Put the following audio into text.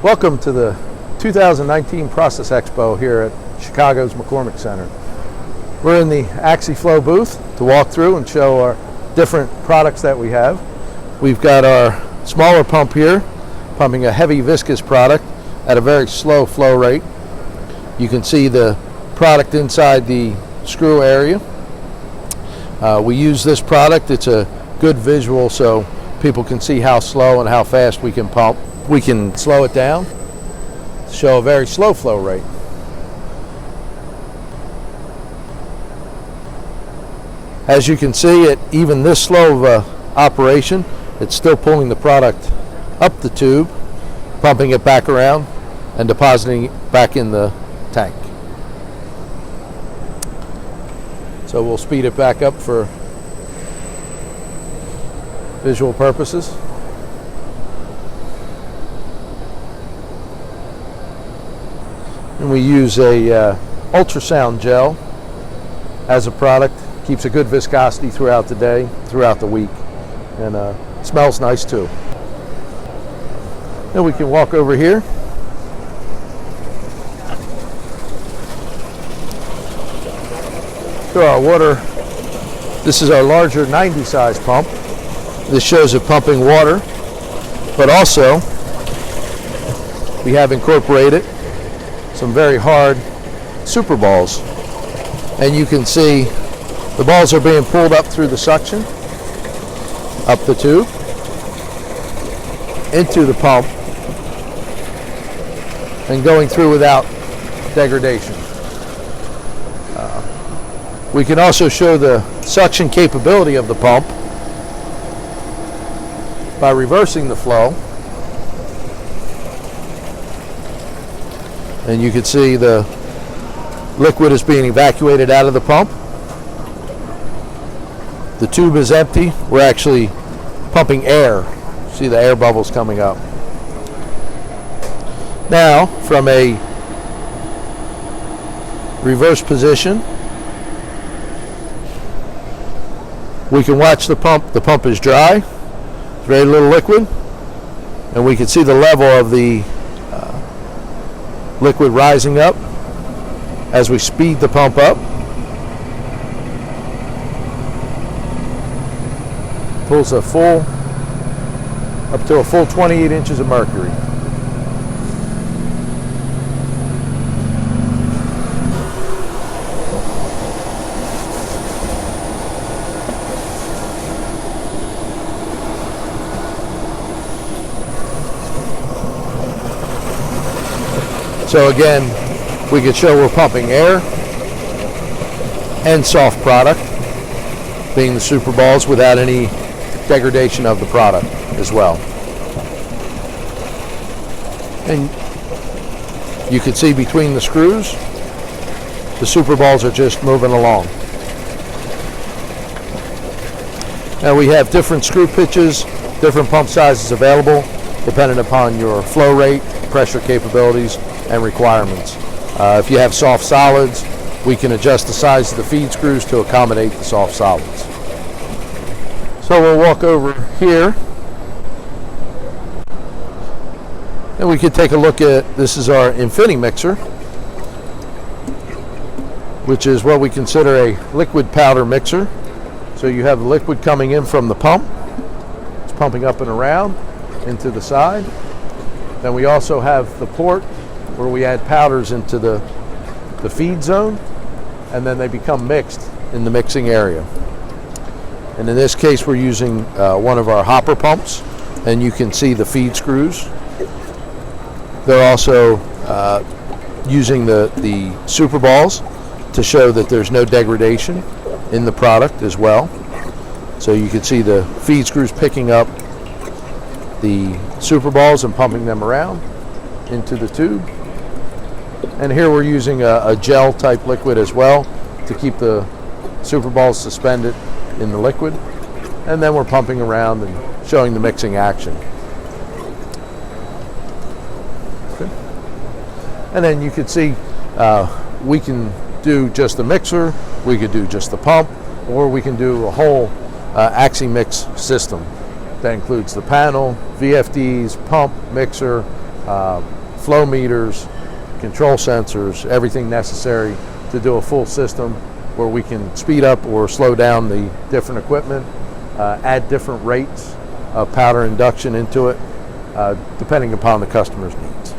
Welcome to the 2019 Process Expo here at Chicago's McCormick Center. We're in the AXI Flow booth to walk through and show our different products that we have. We've got our smaller pump here, pumping a heavy viscous product at a very slow flow rate. You can see the product inside the screw area. We use this product. It's a good visual so people can see how slow and how fast we can pump. We can slow it down to show a very slow flow rate. As you can see, at even this slow of a operation, it's still pulling the product up the tube, pumping it back around, and depositing it back in the tank. So we'll speed it back up for visual purposes. And we use a ultrasound gel as a product. Keeps a good viscosity throughout the day, throughout the week, and smells nice too. Then we can walk over here. To our water. This is our larger 90 size pump. This shows it pumping water, but also we have incorporated some very hard super balls, and you can see the balls are being pulled up through the suction, up the tube, into the pump, and going through without degradation. We can also show the suction capability of the pump by reversing the flow. And you can see the liquid is being evacuated out of the pump. The tube is empty. We're actually pumping air. See the air bubbles coming up. Now, from a reverse position, we can watch the pump. The pump is dry. There's very little liquid. And we can see the level of the liquid rising up as we speed the pump up. Pulls up to a full 28 inches of mercury. So again, we could show we're pumping air and soft product, being the super balls, without any degradation of the product as well. And you can see between the screws, the super balls are just moving along. Now we have different screw pitches, different pump sizes available, depending upon your flow rate, pressure capabilities, and requirements. If you have soft solids, we can adjust the size of the feed screws to accommodate the soft solids. So we'll walk over here and we can take a look at, this is our Infinity mixer, which is what we consider a liquid powder mixer. So you have the liquid coming in from the pump. It's pumping up and around into the side. Then we also have the port where we add powders into the feed zone, and then they become mixed in the mixing area. And in this case, we're using one of our hopper pumps, and you can see the feed screws. They're also using the super balls to show that there's no degradation in the product as well. So you can see the feed screws picking up the super balls and pumping them around into the tube. And here we're using a gel type liquid as well to keep the super balls suspended in the liquid. And then we're pumping around and showing the mixing action. Okay. And then you can see we can do just the mixer, we could do just the pump, or we can do a whole AXI mix system that includes the panel, VFDs, pump, mixer, flow meters, control sensors, everything necessary to do a full system where we can speed up or slow down the different equipment, add different rates of powder induction into it, depending upon the customer's needs.